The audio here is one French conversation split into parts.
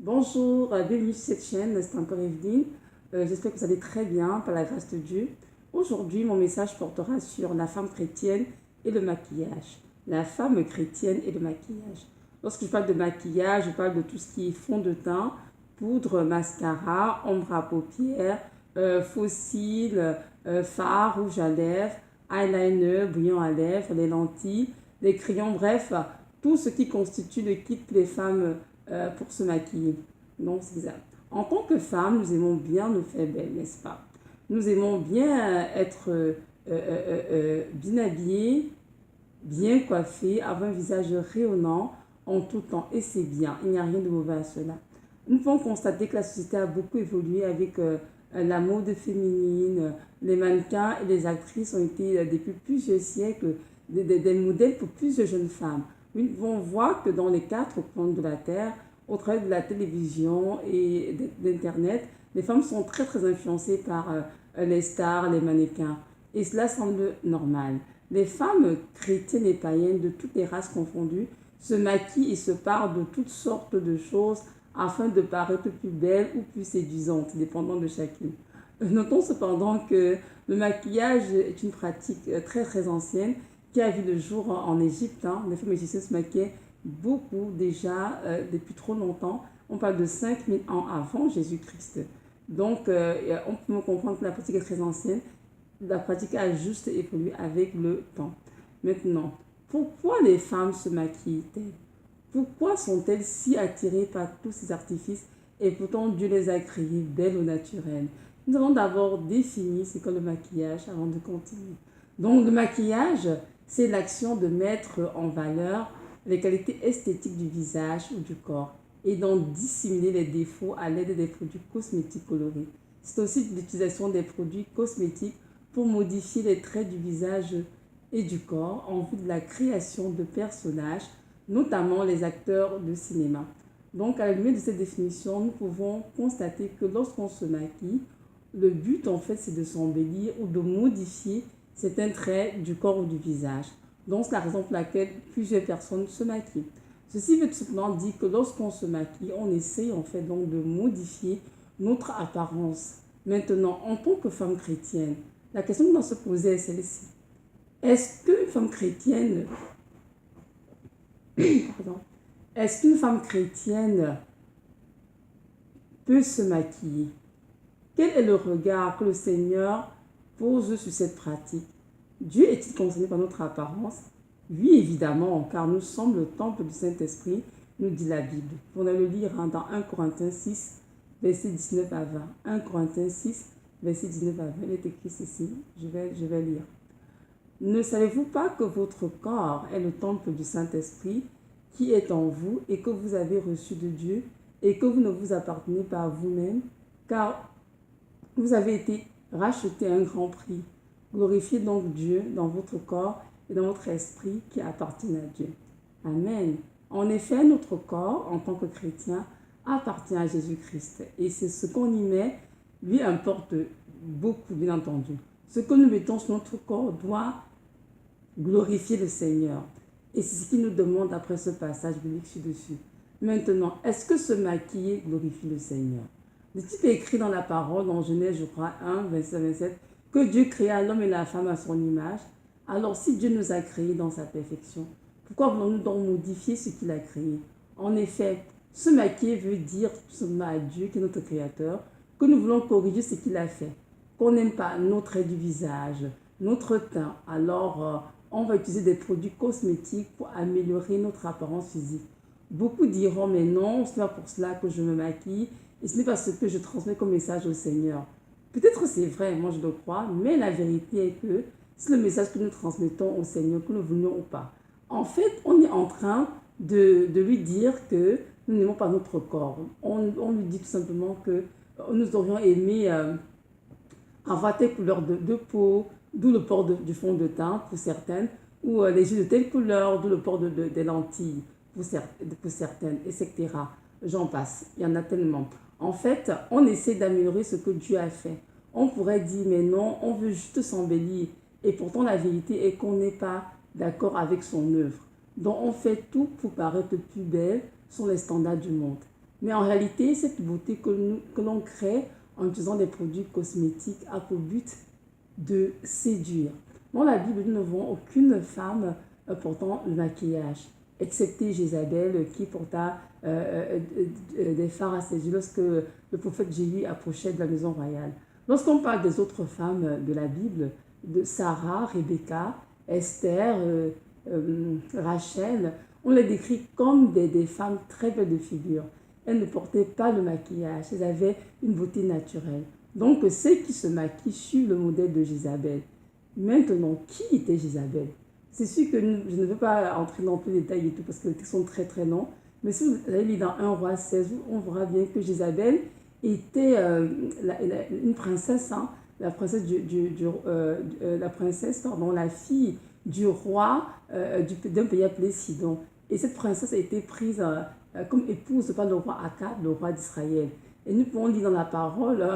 Bonjour, bienvenue sur cette chaîne, c'est encore Evelyne. J'espère que vous allez très bien par la grâce de Dieu. Aujourd'hui, mon message portera sur la femme chrétienne et le maquillage. La femme chrétienne et le maquillage. Lorsque je parle de maquillage, je parle de tout ce qui est fond de teint, poudre, mascara, ombre à paupières, faux cils, fard, rouge à lèvres, eyeliner, brillant à lèvres, les lentilles, les crayons, bref, tout ce qui constitue le kit pour les femmes pour se maquiller. Donc, c'est ça. En tant que femme, nous aimons bien nous faire belle, n'est-ce pas? Nous aimons bien être bien habillés, bien coiffés, avoir un visage rayonnant en tout temps. Et c'est bien, il n'y a rien de mauvais à cela. Nous pouvons constater que la société a beaucoup évolué avec la mode féminine. Les mannequins et les actrices ont été, depuis plusieurs siècles, des modèles pour plusieurs jeunes femmes. Nous pouvons voir que dans les quatre coins de la Terre, au travers de la télévision et d'Internet, les femmes sont très très influencées par les stars, les mannequins. Et cela semble normal. Les femmes chrétiennes et païennes de toutes les races confondues se maquillent et se parent de toutes sortes de choses afin de paraître plus belles ou plus séduisantes, dépendant de chacune. Notons cependant que le maquillage est une pratique très très ancienne qui a vu le jour en Égypte. Les femmes égyptiennes se maquillaient beaucoup déjà depuis trop longtemps. On parle de 5000 ans avant Jésus-Christ. Donc, on peut comprendre que la pratique est très ancienne. La pratique a juste évolué avec le temps. Maintenant, pourquoi les femmes se maquillent-elles? Pourquoi sont-elles si attirées par tous ces artifices et pourtant Dieu les a créées belles au naturel? Nous allons d'abord définir ce qu'est le maquillage avant de continuer. Donc, le maquillage, c'est l'action de mettre en valeur les qualités esthétiques du visage ou du corps et d'en dissimuler les défauts à l'aide des produits cosmétiques colorés. C'est aussi l'utilisation des produits cosmétiques pour modifier les traits du visage et du corps en vue de la création de personnages, notamment les acteurs de cinéma. Donc, à la lumière de cette définition, nous pouvons constater que lorsqu'on se maquille, le but en fait c'est de s'embellir ou de modifier certains traits du corps ou du visage. Donc, c'est la raison pour laquelle plusieurs personnes se maquillent. Ceci veut tout simplement dire que lorsqu'on se maquille, on essaye en fait donc de modifier notre apparence. Maintenant, en tant que femme chrétienne, la question qu'on doit se poser est celle-ci. Est-ce qu'une femme chrétienne, est-ce qu'une femme chrétienne peut se maquiller? Quel est le regard que le Seigneur pose sur cette pratique? Dieu est-il concerné par notre apparence? Oui, évidemment, car nous sommes le temple du Saint-Esprit, nous dit la Bible. On va le lire dans 1 Corinthiens 6, verset 19 à 20. 1 Corinthiens 6, verset 19 à 20. Il est écrit ceci, je vais lire. Ne savez-vous pas que votre corps est le temple du Saint-Esprit qui est en vous et que vous avez reçu de Dieu et que vous ne vous appartenez pas à vous-même, car vous avez été racheté à un grand prix. Glorifiez donc Dieu dans votre corps et dans votre esprit qui appartiennent à Dieu. Amen. En effet, notre corps, en tant que chrétien, appartient à Jésus-Christ. Et c'est ce qu'on y met, lui importe beaucoup, bien entendu. Ce que nous mettons sur notre corps doit glorifier le Seigneur. Et c'est ce qu'il nous demande après ce passage biblique ci-dessus. Maintenant, est-ce que se maquiller glorifie le Seigneur? Le type est écrit dans la parole, dans Genèse, je crois, 1, verset 27, que Dieu créa l'homme et la femme à son image. Alors, si Dieu nous a créés dans sa perfection, pourquoi voulons-nous donc modifier ce qu'il a créé? En effet, se maquiller veut dire tout simplement à Dieu, qui est notre créateur, que nous voulons corriger ce qu'il a fait, qu'on n'aime pas nos traits du visage, notre teint. Alors, on va utiliser des produits cosmétiques pour améliorer notre apparence physique. Beaucoup diront, mais non, ce n'est pas pour cela que je me maquille et ce n'est pas ce que je transmets comme message au Seigneur. Peut-être c'est vrai, moi je le crois, mais la vérité est que c'est le message que nous transmettons au Seigneur, que nous voulions ou pas. En fait, on est en train de lui dire que nous n'aimons pas notre corps. On lui dit tout simplement que nous aurions aimé avoir telle couleur de peau, d'où le port du fond de teint pour certaines, ou les yeux de telle couleur, d'où le port des lentilles pour certaines, etc. J'en passe, il y en a tellement. En fait, on essaie d'améliorer ce que Dieu a fait. On pourrait dire, mais non, on veut juste s'embellir. Et pourtant, la vérité est qu'on n'est pas d'accord avec son œuvre. Donc, on fait tout pour paraître plus belle sur les standards du monde. Mais en réalité, cette beauté que l'on crée en utilisant des produits cosmétiques a pour but de séduire. Dans la Bible, nous ne voyons aucune femme portant le maquillage, excepté Jézabel qui porta des fards à ses yeux lorsque le prophète Jéhu approchait de la maison royale. Lorsqu'on parle des autres femmes de la Bible, de Sarah, Rebecca, Esther, Rachel, on les décrit comme des femmes très belles de figure. Elles ne portaient pas le maquillage, elles avaient une beauté naturelle. Donc, ceux qui se maquillent suivent le modèle de Jézabel. Maintenant, qui était Jézabel? C'est sûr que je ne veux pas entrer dans tous les détails et tout parce que les textes sont très très longs. Mais si vous allez lire dans 1 roi 16, on verra bien que Jézabel était une princesse, hein, la princesse, la fille du roi d'un pays appelé Sidon. Et cette princesse a été prise comme épouse par le roi Akab, le roi d'Israël. Et nous pouvons lire dans la parole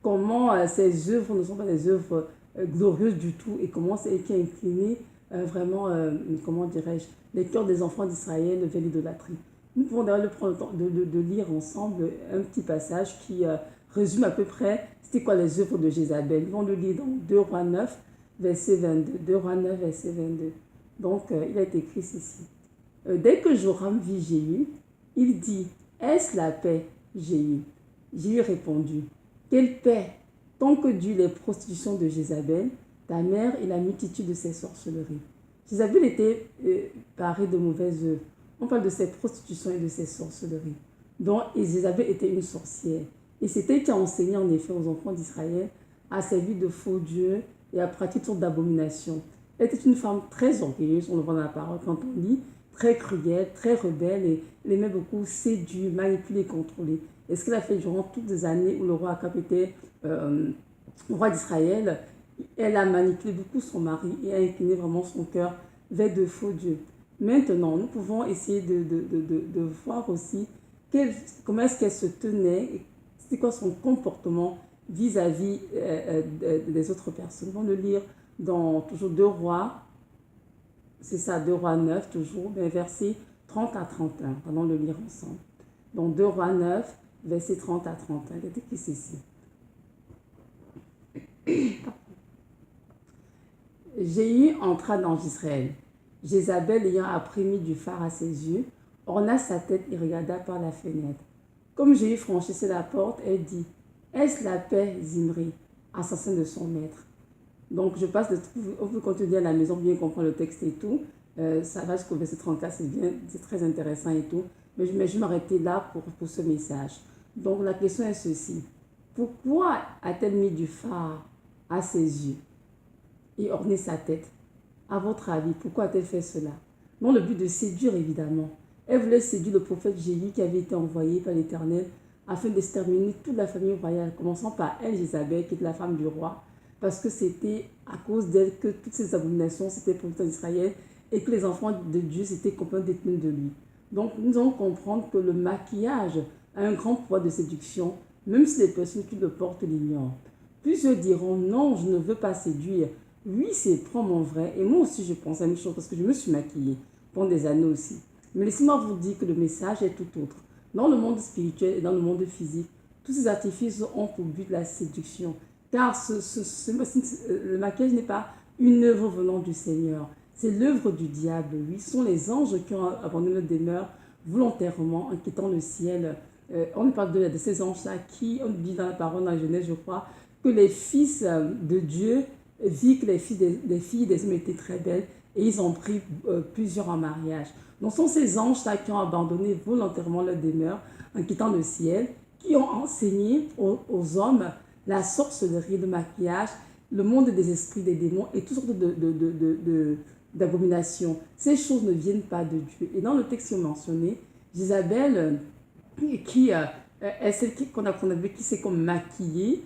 comment ces œuvres ne sont pas des œuvres glorieuses du tout et comment c'est elle qui a incliné vraiment, comment dirais-je, les cœurs des enfants d'Israël vers l'idolâtrie. Nous pouvons d'ailleurs prendre le temps de lire ensemble un petit passage qui résume à peu près c'était quoi les œuvres de Jézabel. Nous allons le lire dans 2 Rois 9, verset 22. 2 Rois 9, verset 22. Donc, il a été écrit ceci. Dès que Joram vit Jéhu, il dit, est-ce la paix, Jéhu? Jéhu répondit, quelle paix, tant que durent les prostitutions de Jézabel, ta mère et la multitude de ses sorcelleries. Jézabel était parée de mauvaises œuvres. On parle de ses prostitutions et de ses sorcelleries. Donc, Jézabel était une sorcière. Et c'était elle qui a enseigné en effet aux enfants d'Israël à servir de faux dieux et à pratiquer toutes sortes d'abominations. Elle était une femme très orgueilleuse, on le voit dans la parole quand on lit, très cruelle, très rebelle et elle aimait beaucoup séduire, manipuler, contrôler. Et ce qu'elle a fait durant toutes les années où le roi Akab était roi d'Israël, elle a manipulé beaucoup son mari et a incliné vraiment son cœur vers de faux dieux. Maintenant, nous pouvons essayer de voir aussi comment est-ce qu'elle se tenait, c'est quoi son comportement vis-à-vis des autres personnes. On va le lire dans toujours 2 Rois, c'est ça, 2 Rois 9 toujours, mais versets 30 à 31. Allons le lire ensemble. Donc 2 Rois 9, versets 30 à 31. Il est écrit ceci. Jéhu entra dans Israël. Jézabel, ayant après mis du fard à ses yeux, orna sa tête et regarda par la fenêtre. Comme Jéhu franchissait la porte, elle dit, est-ce la paix, Zimri, assassin de son maître? Donc je passe on peut continuer à la maison, bien comprendre le texte et tout. Ça va jusqu'au verset 34, c'est très intéressant et tout. Mais je vais m'arrêter là pour ce message. Donc la question est ceci. Pourquoi a-t-elle mis du fard à ses yeux et orné sa tête? À votre avis, pourquoi a-t-elle fait cela? Dans le but de séduire, évidemment. Elle voulait séduire le prophète Jéhu qui avait été envoyé par l'Éternel afin d'exterminer toute la famille royale, commençant par elle, Jézabel, qui était la femme du roi, parce que c'était à cause d'elle que toutes ces abominations s'étaient produites en Israël et que les enfants de Dieu s'étaient complètement détenus de lui. Donc nous allons comprendre que le maquillage a un grand pouvoir de séduction, même si les personnes qui le portent l'ignorent. Plusieurs diront, non, je ne veux pas séduire. Oui, c'est probablement vrai. Et moi aussi, je pense à une chose parce que je me suis maquillée pendant des années aussi. Mais laissez-moi vous dire que le message est tout autre. Dans le monde spirituel et dans le monde physique, tous ces artifices ont pour but la séduction. Car le maquillage n'est pas une œuvre venant du Seigneur. C'est l'œuvre du diable. Oui, ce sont les anges qui ont abandonné leur demeure volontairement en quittant le ciel. On parle de ces anges-là qui, on dit dans la parole dans la Genèse, je crois, que les fils de Dieu vit que les filles des hommes étaient très belles et ils ont pris plusieurs en mariage. Donc ce sont ces anges-là qui ont abandonné volontairement leur demeure en quittant le ciel, qui ont enseigné aux hommes la sorcellerie, le maquillage, le monde des esprits, des démons et toutes sortes d'abominations. Ces choses ne viennent pas de Dieu. Et dans le texte mentionné, Jézabel, qui est celle qu'on a vu qui s'est comme maquillée,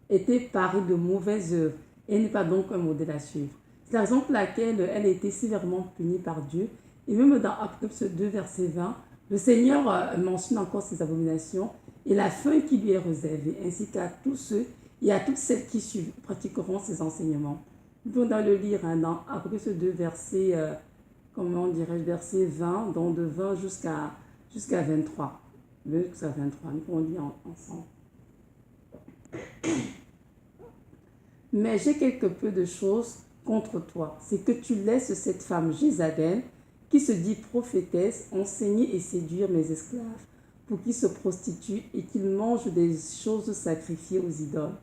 était parée de mauvaises œuvres. Et n'est pas donc un modèle à suivre. C'est la raison pour laquelle elle a été sévèrement punie par Dieu. Et même dans Apocalypse 2, verset 20, le Seigneur mentionne encore ces abominations et la fin qui lui est réservée, ainsi qu'à tous ceux et à toutes celles qui pratiqueront ces enseignements. Nous pouvons le lire dans Apocalypse 2, verset 20, donc de 20 jusqu'à 23. jusqu'à 23. Nous pouvons lire ensemble. Mais j'ai quelque peu de choses contre toi. C'est que tu laisses cette femme Jézabel, qui se dit prophétesse, enseigner et séduire mes esclaves, pour qu'ils se prostituent et qu'ils mangent des choses sacrifiées aux idoles.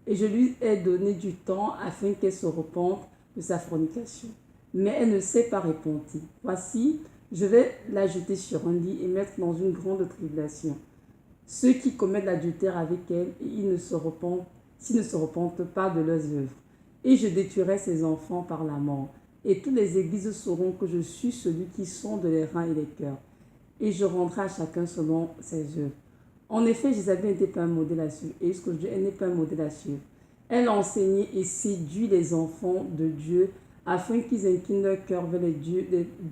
Et je lui ai donné du temps afin qu'elle se repente de sa fornication. Mais elle ne s'est pas repentie. Voici, je vais la jeter sur un lit et mettre dans une grande tribulation ceux qui commettent l'adultère avec elle, et ils ne se repentent, s'ils ne se repentent pas de leurs œuvres. Et je détruirai ses enfants par la mort. Et toutes les églises sauront que je suis celui qui sonde les reins et les cœurs. Et je rendrai à chacun selon ses œuvres. En effet, Jézabel n'était pas un modèle à suivre. Et jusqu'aujourd'hui, elle n'est pas un modèle à suivre. Elle a enseigné et séduit les enfants de Dieu afin qu'ils inclinent leur cœur vers les dieux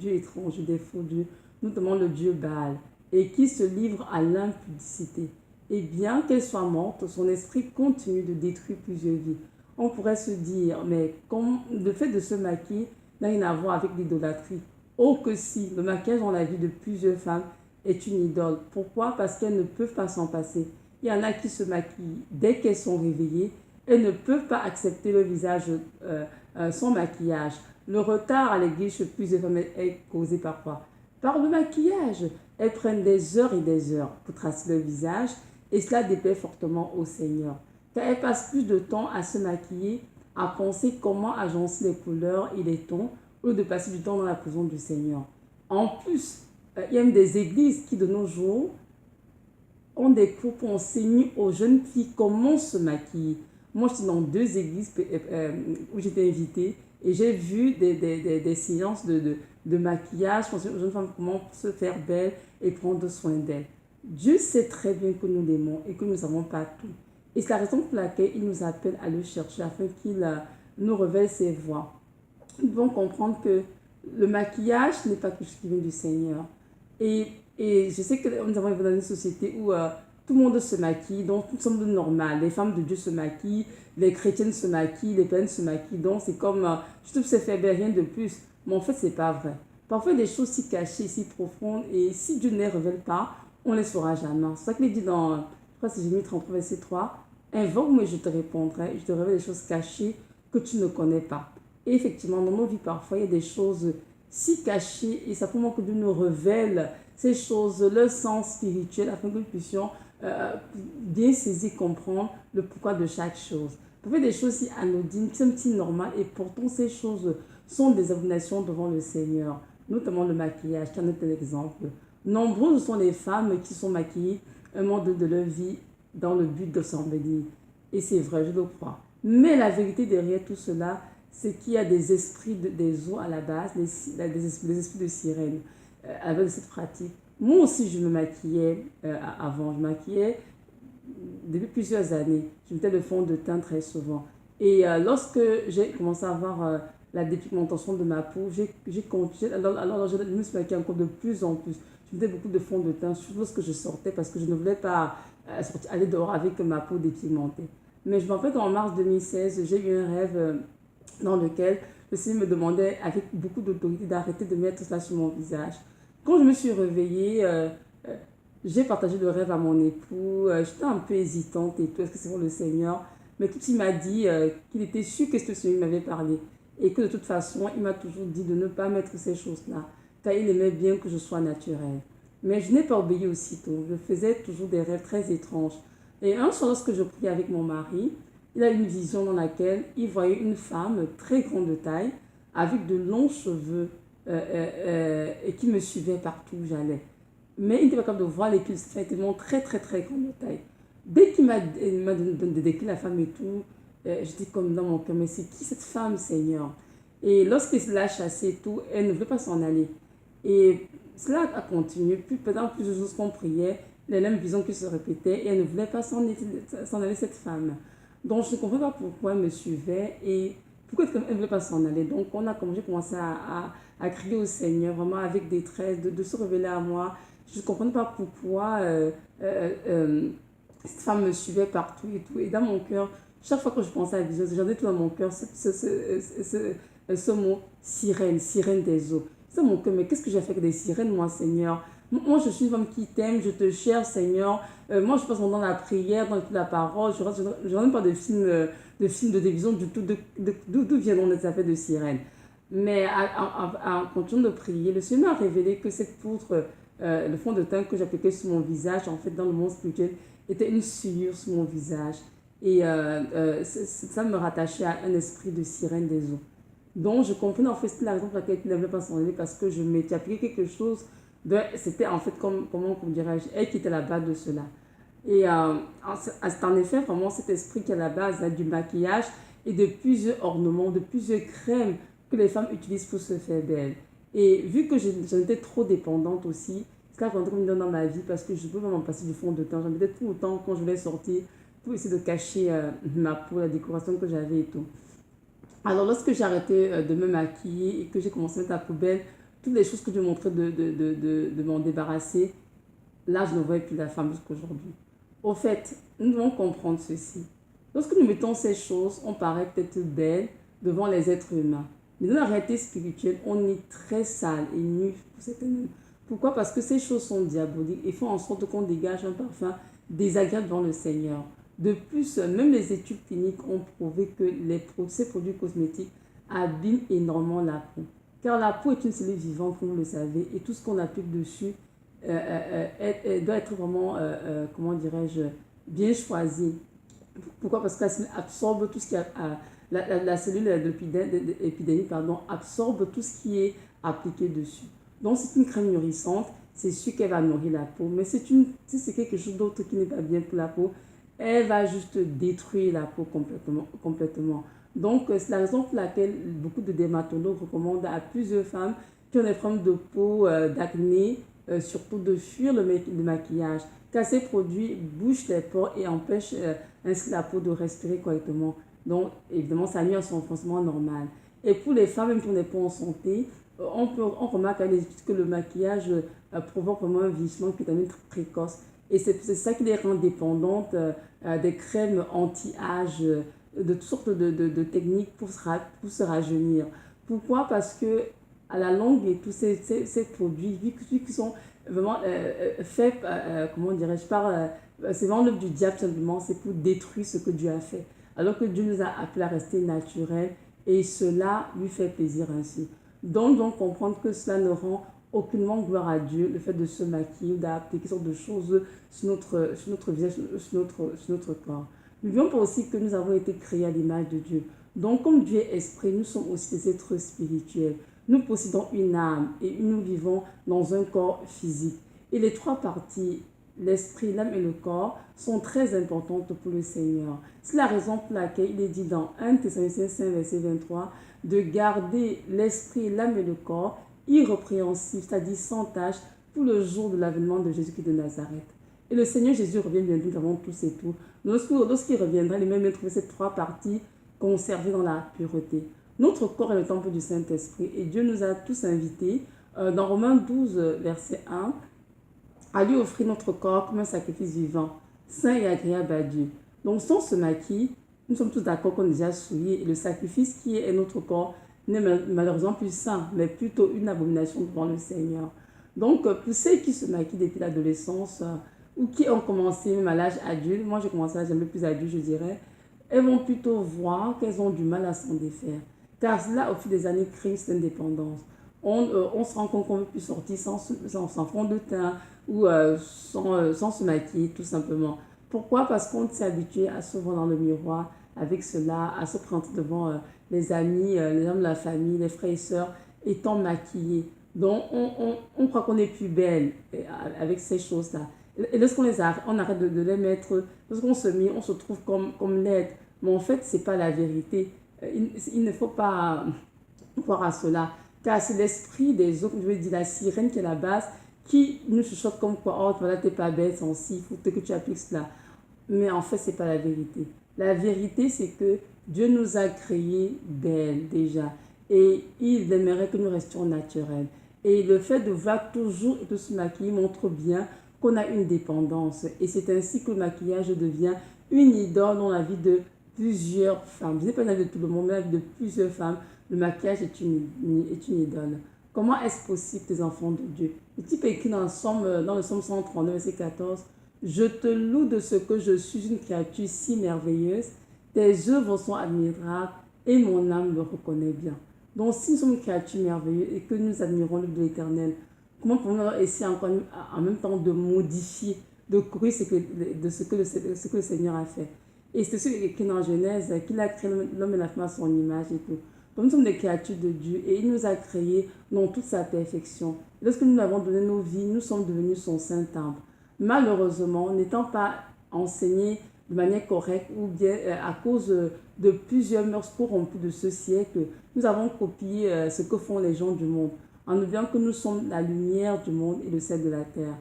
étrangers, des faux dieux, notamment le dieu Baal, et qui se livrent à l'impudicité. Et bien qu'elle soit morte, son esprit continue de détruire plusieurs vies. On pourrait se dire, mais comme le fait de se maquiller n'a rien à voir avec l'idolâtrie. Oh que si, le maquillage dans la vie de plusieurs femmes est une idole. Pourquoi? Parce qu'elles ne peuvent pas s'en passer. Il y en a qui se maquillent dès qu'elles sont réveillées. Elles ne peuvent pas accepter le visage sans maquillage. Le retard à l'église chez plusieurs femmes est causé par quoi? Par le maquillage. Elles prennent des heures et des heures pour tracer le visage et cela déplaît fortement au Seigneur. Car elles passent plus de temps à se maquiller, à penser comment agencer les couleurs et les tons, au lieu de passer du temps dans la présence du Seigneur. En plus, il y a même des églises qui de nos jours ont des cours pour enseigner aux jeunes filles comment se maquiller. Moi, je suis dans 2 églises où j'étais invitée et j'ai vu des séances de maquillage pour enseigner aux jeunes femmes comment se faire belle et prendre soin d'elles. Dieu sait très bien que nous l'aimons et que nous n'avons pas tout. Et c'est la raison pour laquelle il nous appelle à le chercher afin qu'il nous révèle ses voies. Nous devons comprendre que le maquillage n'est pas quelque chose qui vient du Seigneur. Et je sais que nous avons évolué dans une société où tout le monde se maquille, donc tout semble normal. Les femmes de Dieu se maquillent, les chrétiennes se maquillent, les païennes se maquillent. Donc c'est comme, je trouve que c'est fait rien de plus. Mais en fait, c'est pas vrai. Parfois, des choses si cachées, si profondes, et si Dieu ne les révèle pas, on ne les saura jamais. C'est ça qu'il dit dans, je crois que c'est Jérémie 33, verset 3, invoque-moi et je te répondrai, je te révèle des choses cachées que tu ne connais pas. Et effectivement, dans nos vies, parfois, il y a des choses si cachées et ça peut que Dieu nous révèle ces choses, leur sens spirituel, afin que nous puissions bien saisir, comprendre le pourquoi de chaque chose. Parfois, des choses si anodines, qui sont si normales, et pourtant ces choses sont des abominations devant le Seigneur, notamment le maquillage, qui en est un exemple. Nombreuses sont les femmes qui sont maquillées un moment de leur vie dans le but de s'embellir. Et c'est vrai, je le crois. Mais la vérité derrière tout cela, c'est qu'il y a des esprits des eaux à la base, des esprits de sirène avec cette pratique. Moi aussi, je me maquillais avant. Je me maquillais depuis plusieurs années. Je mettais le fond de teint très souvent. Et lorsque j'ai commencé à avoir la dépigmentation de ma peau, j'ai continué. Alors, je me suis maquillée encore de plus en plus. Je mettais beaucoup de fond de teint, surtout lorsque je sortais, parce que je ne voulais pas aller dehors avec ma peau dépigmentée. Mais je me rappelle qu'en mars 2016, j'ai eu un rêve dans lequel le Seigneur me demandait avec beaucoup d'autorité d'arrêter de mettre ça sur mon visage. Quand je me suis réveillée, j'ai partagé le rêve à mon époux. J'étais un peu hésitante et tout, est-ce que c'est pour le Seigneur? Mais tout il m'a dit qu'il était sûr que ce Seigneur m'avait parlé. Et que de toute façon, il m'a toujours dit de ne pas mettre ces choses-là. Car il aimait bien que je sois naturelle. Mais je n'ai pas obéi aussitôt. Je faisais toujours des rêves très étranges. Et un soir, lorsque je priais avec mon mari, il a eu une vision dans laquelle il voyait une femme très grande de taille, avec de longs cheveux, et qui me suivait partout où j'allais. Mais il n'était pas capable de voir les culs, c'était tellement très très très grande de taille. Dès qu'il m'a décrit la femme et tout, j'étais comme dans mon cœur, mais c'est qui cette femme, Seigneur? Et lorsqu'il l'a chassée et tout, elle ne voulait pas s'en aller. Et cela a continué, puis pendant plusieurs jours qu'on priait, les mêmes visions qui se répétaient, et elle ne voulait pas s'en aller, cette femme. Donc je ne comprenais pas pourquoi elle me suivait et pourquoi elle ne voulait pas s'en aller. Donc j'ai commencé à crier au Seigneur, vraiment avec détresse, de se révéler à moi. Je ne comprenais pas pourquoi cette femme me suivait partout et tout. Et dans mon cœur, chaque fois que je pensais à la vision, j'en ai tout dans mon cœur ce mot sirène, sirène des eaux. C'est mon cœur, mais qu'est-ce que j'ai fait avec des sirènes, moi, Seigneur? Moi, je suis une femme qui t'aime, je te cherche, Seigneur. Moi, je passe mon temps dans la prière, dans la parole. Je ne regarde pas de films de télévision du tout. D'où viendront les affaires de sirène. Mais en continuant de prier, le Seigneur m'a révélé que cette poutre, le fond de teint que j'appliquais sur mon visage, en fait, dans le monde spirituel, était une souillure sur mon visage. Et ça me rattachait à un esprit de sirène des eaux. Donc, je comprenais en fait c'était la raison pour laquelle il ne voulait pas s'en aller, parce que je m'étais appliqué quelque chose. C'était en fait comment dirais-je, elle qui était la base de cela. Et c'est en effet vraiment cet esprit qui est à la base du maquillage et de plusieurs ornements, de plusieurs crèmes que les femmes utilisent pour se faire belle. Et vu que j'en étais trop dépendante aussi, c'est là qu'on me donne dans ma vie parce que je ne peux pas m'en passer du fond de teint. J'en mettais tout le temps quand je voulais sortir pour essayer de cacher ma peau, la décoration que j'avais et tout. Alors, lorsque j'ai arrêté de me maquiller et que j'ai commencé à mettre à la poubelle toutes les choses que je montrais de m'en débarrasser, là, je ne voyais plus la femme jusqu'aujourd'hui. Au fait, nous devons comprendre ceci. Lorsque nous mettons ces choses, on paraît peut-être belle devant les êtres humains. Mais dans la réalité spirituelle, on est très sale et nu pour certaines. Pourquoi? Parce que ces choses sont diaboliques et font en sorte qu'on dégage un parfum désagréable devant le Seigneur. De plus, même les études cliniques ont prouvé que ces produits cosmétiques abîment énormément la peau. Car la peau est une cellule vivante, comme vous le savez, et tout ce qu'on applique dessus doit être vraiment, comment dirais-je, bien choisi. Pourquoi? Parce qu'elle absorbe tout ce qui a, la cellule de l'épidémie, absorbe tout ce qui est appliqué dessus. Donc, c'est une crème nourrissante, c'est sûr qu'elle va nourrir la peau, mais si c'est quelque chose d'autre qui n'est pas bien pour la peau, elle va juste détruire la peau complètement. Donc, c'est la raison pour laquelle beaucoup de dermatologues recommandent à plusieurs femmes qui ont des problèmes de peau, d'acné, surtout de fuir le maquillage. Car ces produits bouchent les pores et empêchent ainsi la peau de respirer correctement. Donc, évidemment, ça nuit à son fonctionnement normal. Et pour les femmes, même qui ont des peaux en santé, on remarque à l'étude que le maquillage provoque vraiment un vieillissement qui est précoce. Et c'est ça qui les rend dépendantes des crèmes anti-âge, de toutes sortes de techniques pour se rajeunir. Pourquoi? Parce que à la longue, et tous ces produits, vu qu'ils sont vraiment faits, comment dirais-je, c'est vraiment l'œuvre du diable simplement, c'est pour détruire ce que Dieu a fait. Alors que Dieu nous a appelés à rester naturels et cela lui fait plaisir ainsi. Donc comprendre que cela ne rend aucunement gloire à Dieu, le fait de se maquiller, d'appliquer toutes sortes de choses sur notre visage, sur notre corps. N'oublions pas aussi que nous avons été créés à l'image de Dieu. Donc, comme Dieu est esprit, nous sommes aussi des êtres spirituels. Nous possédons une âme et nous vivons dans un corps physique. Et les trois parties, l'esprit, l'âme et le corps, sont très importantes pour le Seigneur. C'est la raison pour laquelle il est dit dans 1 Thessaloniciens 5, verset 23, de garder l'esprit, l'âme et le corps irrépréhensibles, c'est-à-dire sans tâche, pour le jour de l'avènement de Jésus-Christ de Nazareth. Et le Seigneur Jésus revient bientôt, nous avons tous et tout. Lorsqu'il reviendra, il est même trouver ces trois parties conservées dans la pureté. Notre corps est le temple du Saint-Esprit et Dieu nous a tous invités, dans Romains 12, verset 1, à lui offrir notre corps comme un sacrifice vivant, saint et agréable à Dieu. Donc, sans ce maquis, nous sommes tous d'accord qu'on est déjà souillés et le sacrifice qui est notre corps n'est malheureusement plus saint, mais plutôt une abomination devant le Seigneur. Donc, pour ceux qui se maquillent depuis l'adolescence ou qui ont commencé même à l'âge adulte, moi j'ai commencé à l'âge un peu plus adulte, je dirais, elles vont plutôt voir qu'elles ont du mal à s'en défaire. Car cela, au fil des années, crée une certaine dépendance. On se rend compte qu'on ne veut plus sortir sans fond de teint ou sans se maquiller, tout simplement. Pourquoi? Parce qu'on s'est habitué à se voir dans le miroir avec cela, à se prendre devant les amis, les hommes de la famille, les frères et sœurs, étant maquillés. Donc, on croit qu'on est plus belle avec ces choses-là. Et lorsqu'on on arrête de les mettre, lorsqu'on se met, on se trouve comme laide. Mais en fait, ce n'est pas la vérité. Il ne faut pas croire à cela. Car c'est l'esprit des autres, je veux dire la sirène qui est la base, qui nous chuchote comme quoi, oh voilà, t'es pas belle, sans ci, il faut que tu appliques cela. Mais en fait, ce n'est pas la vérité. La vérité, c'est que Dieu nous a créés belles déjà. Et il aimerait que nous restions naturels. Et le fait de voir toujours et de se maquiller montre bien qu'on a une dépendance. Et c'est ainsi que le maquillage devient une idole dans la vie de plusieurs femmes. Je ne sais pas la vie de tout le monde, mais la vie de plusieurs femmes. Le maquillage est une idole. Comment est-ce possible que les enfants de Dieu Le type écrit dans le Psaume 139, verset 14, je te loue de ce que je suis une créature si merveilleuse, tes œuvres sont admirables et mon âme le reconnaît bien. Donc, si nous sommes une créature merveilleuse et que nous admirons l'œuvre de l'Éternel, comment pouvons-nous essayer encore en même temps de modifier, de courir ce que le Seigneur a fait? Et c'est ce qui est écrit dans Genèse, qu'il a créé l'homme et la femme à son image et tout. Donc, nous sommes des créatures de Dieu et il nous a créés dans toute sa perfection. Lorsque nous lui avons donné nos vies, nous sommes devenus son saint temple. Malheureusement, n'étant pas enseignés de manière correcte ou bien à cause de plusieurs mœurs corrompues de ce siècle, nous avons copié ce que font les gens du monde, en oubliant que nous sommes la lumière du monde et le sel de la terre.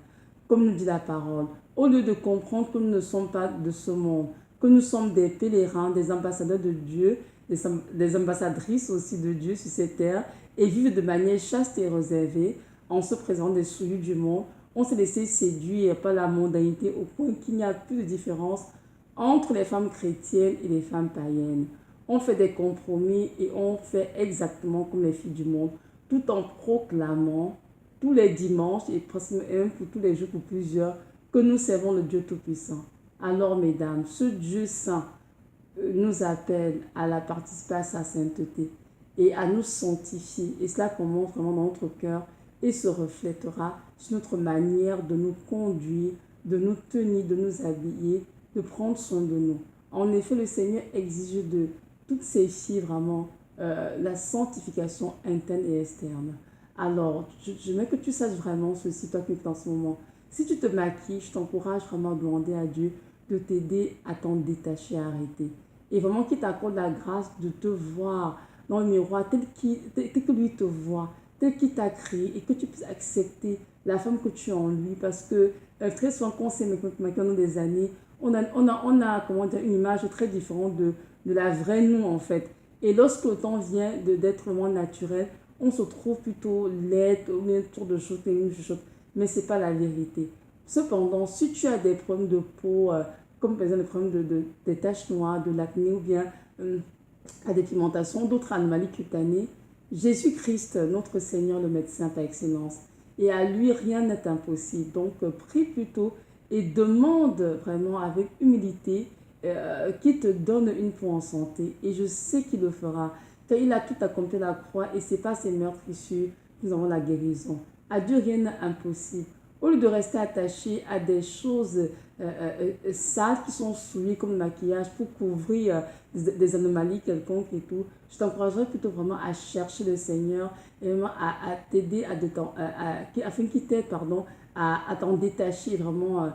Comme nous dit la parole, au lieu de comprendre que nous ne sommes pas de ce monde, que nous sommes des pèlerins, des ambassadeurs de Dieu, des ambassadrices aussi de Dieu sur cette terre, et vivre de manière chaste et réservée, en se présentant des souillures du monde, on s'est laissé séduire par la mondanité au point qu'il n'y a plus de différence entre les femmes chrétiennes et les femmes païennes. On fait des compromis et on fait exactement comme les filles du monde, tout en proclamant tous les dimanches et presque même pour tous les jours pour plusieurs que nous servons le Dieu Tout-Puissant. Alors, mesdames, ce Dieu saint nous appelle à la participer à sa sainteté et à nous sanctifier. Et cela commence vraiment dans notre cœur et se reflètera sur notre manière de nous conduire, de nous tenir, de nous habiller, de prendre soin de nous. En effet, le Seigneur exige de toutes ses filles vraiment la sanctification interne et externe. Alors, je veux que tu saches vraiment ceci, toi qui es en ce moment. Si tu te maquilles, je t'encourage vraiment à demander à Dieu de t'aider à t'en détacher, à arrêter. Et vraiment qu'il t'accorde la grâce de te voir dans le miroir tel que lui te voit, tel qu'il t'a créé et que tu puisses accepter la femme que tu es en lui. Parce que très souvent, quand on s'est maquillé pendant des années, on a comment dire, une image très différente de la vraie nous en fait. Et lorsque le temps vient d'être vraiment naturel, on se trouve plutôt laide, ou bien tour de choses, mais ce n'est pas la vérité. Cependant, si tu as des problèmes de peau, comme par exemple des problèmes des taches noires, de l'acné ou bien la dépigmentation, d'autres anomalies cutanées, Jésus-Christ, notre Seigneur, le médecin par excellence, et à lui, rien n'est impossible. Donc, prie plutôt et demande vraiment avec humilité qu'il te donne une peau en santé. Et je sais qu'il le fera. Car il a tout accompli à la croix et ce n'est pas ses meurtrissures que nous avons la guérison. À Dieu, rien n'est impossible. Au lieu de rester attaché à des choses sales qui sont souillées comme le maquillage pour couvrir des anomalies quelconques et tout, je t'encouragerais plutôt vraiment à chercher le Seigneur et vraiment à t'aider afin qu'il t'aide à t'en détacher vraiment,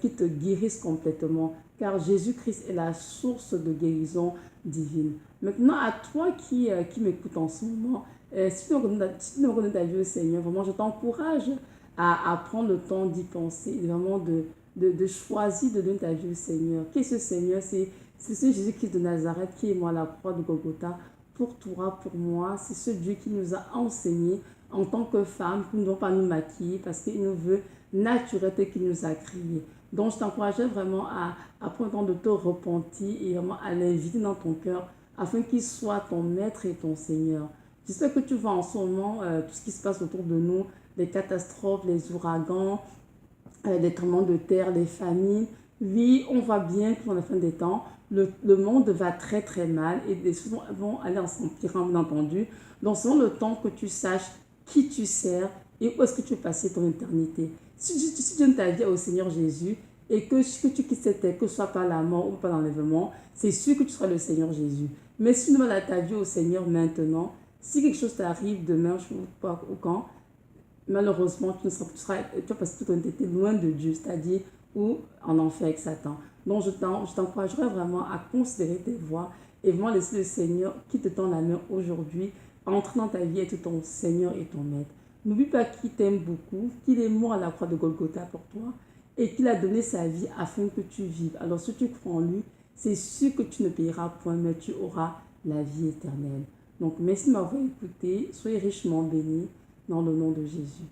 qu'il te guérisse complètement. Car Jésus-Christ est la source de guérison divine. Maintenant, à toi qui m'écoutes en ce moment, si tu ne reconnais ta vie au Seigneur, vraiment, je t'encourage à prendre le temps d'y penser, vraiment de choisir de donner ta vie au Seigneur. Qui est ce Seigneur? C'est ce Jésus-Christ de Nazareth qui est mort à la croix de Golgotha pour toi, pour moi. C'est ce Dieu qui nous a enseigné en tant que femme, que nous ne devons pas nous maquiller parce qu'il nous veut naturel tel qu'il nous a créés. Donc, je t'encourageais vraiment à prendre le temps de te repentir et vraiment à l'inviter dans ton cœur afin qu'il soit ton maître et ton Seigneur. J'espère que tu vois en ce moment tout ce qui se passe autour de nous, les catastrophes, les ouragans, les tremblements de terre, les famines. Oui, on voit bien que dans la fin des temps, le monde va très très mal et les choses vont aller en s'empirant, bien entendu. Donc, c'est le temps que tu saches qui tu sers et où est-ce que tu veux passer ton éternité. Si tu donnes ta vie au Seigneur Jésus et que tu quittes cette terre, que ce soit par la mort ou par l'enlèvement, c'est sûr que tu seras le Seigneur Jésus. Mais si tu demandes ta vie au Seigneur maintenant, si quelque chose t'arrive demain ou quand, malheureusement, tu vas passer toute ton éternité loin de Dieu, c'est-à-dire ou en enfer avec Satan. Donc, je t'encouragerais vraiment à considérer tes voies et vraiment laisser le Seigneur qui te tend la main aujourd'hui, entrer dans ta vie, être ton Seigneur et ton Maître. N'oublie pas qu'il t'aime beaucoup, qu'il est mort à la croix de Golgotha pour toi et qu'il a donné sa vie afin que tu vives. Alors, si tu crois en lui, c'est sûr que tu ne payeras point, mais tu auras la vie éternelle. Donc, merci de m'avoir écouté. Soyez richement bénis dans le nom de Jésus.